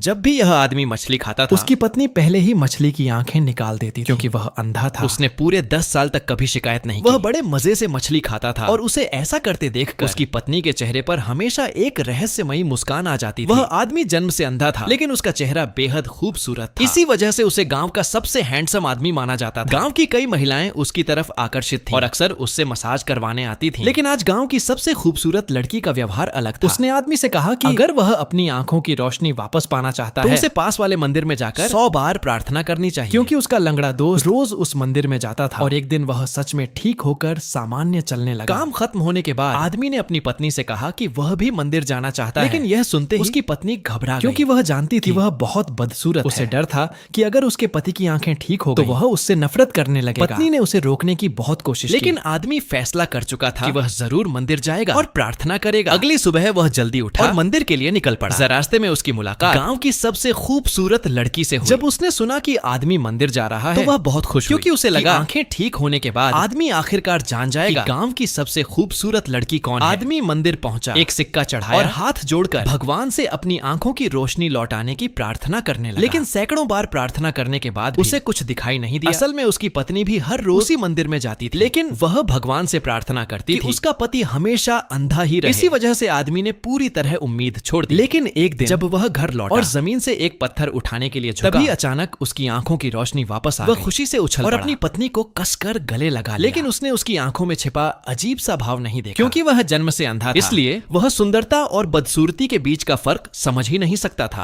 जब भी यह आदमी मछली खाता था, उसकी पत्नी पहले ही मछली की आंखें निकाल देती थी, क्योंकि वह अंधा था। उसने पूरे 10 साल तक कभी शिकायत नहीं की। वह बड़े मजे से मछली खाता था और उसे ऐसा करते देखकर उसकी पत्नी के चेहरे पर हमेशा एक रहस्यमयी मुस्कान आ जाती थी। वह आदमी जन्म से अंधा था, लेकिन उसका चेहरा बेहद खूबसूरत था। इसी वजह से उसे गांव का सबसे हैंडसम आदमी माना जाता था। गांव की कई महिलाएं उसकी तरफ आकर्षित थीं और अक्सर उससे मसाज करवाने आती थीं। लेकिन आज गांव की सबसे खूबसूरत लड़की का व्यवहार अलग था। उसने आदमी से कहा कि अगर वह अपनी आंखों की रोशनी वापस पाना चाहता है, तो उसे पास वाले मंदिर में जाकर 100 बार प्रार्थना करनी चाहिए, क्योंकि उसका लंगड़ा दोस्त रोज उस मंदिर में जाता था और एक दिन वह सच में ठीक होकर सामान्य चलने लगा। काम खत्म होने के बाद आदमी ने अपनी पत्नी से कहा कि वह भी मंदिर जाना चाहता है, लेकिन यह सुनते ही उसकी पत्नी घबरा गई, क्योंकि वह जानती थी वह बहुत बदसूरत है। उसे डर था कि अगर उसके पति की आंखें ठीक हो गई, तो वह उससे नफरत करने लगेगा। पत्नी ने उसे रोकने की बहुत कोशिश की, लेकिन आदमी फैसला कर चुका था कि वह जरूर मंदिर जाएगा और प्रार्थना करेगा। अगली सुबह वह जल्दी उठा और मंदिर के लिए निकल पड़ा। रास्ते में उसकी मुलाकात गांव की सबसे खूबसूरत लड़की से हुई। जब उसने सुना कि आदमी मंदिर जा रहा है, तो वह बहुत खुश हुई, क्योंकि उसे लगा आंखें ठीक होने के बाद आदमी आखिरकार जान जाएगा कि गांव की सबसे खूबसूरत लड़की कौन है। आदमी मंदिर पहुंचा, एक सिक्का चढ़ाया और हाथ जोड़कर भगवान से अपनी आंखों की रोशनी लौटाने की प्रार्थना करने लगा। लेकिन सैकड़ों बार प्रार्थना करने के बाद उसे कुछ दिखाई नहीं दिया। असल में उसकी पत्नी भी हर रोज उसी मंदिर में जाती थी, लेकिन वह भगवान से प्रार्थना करती थी उसका पति हमेशा अंधा ही रहे। इसी वजह से आदमी ने पूरी तरह उम्मीद छोड़ दी। लेकिन एक दिन जब वह घर लौटा और जमीन से एक पत्थर उठाने के लिए झुका, तभी अचानक उसकी आंखों की रोशनी वापस आ गई। वह खुशी से उछल और अपनी पत्नी को कसकर गले लगा लिया। लेकिन उसने उसकी आंखों में छिपा अजीब सा भाव नहीं देखा, क्योंकि वह जन्म से अंधा था। इसलिए वह सुंदरता और बदसूरती के बीच का फर्क समझ ही नहीं सकता था।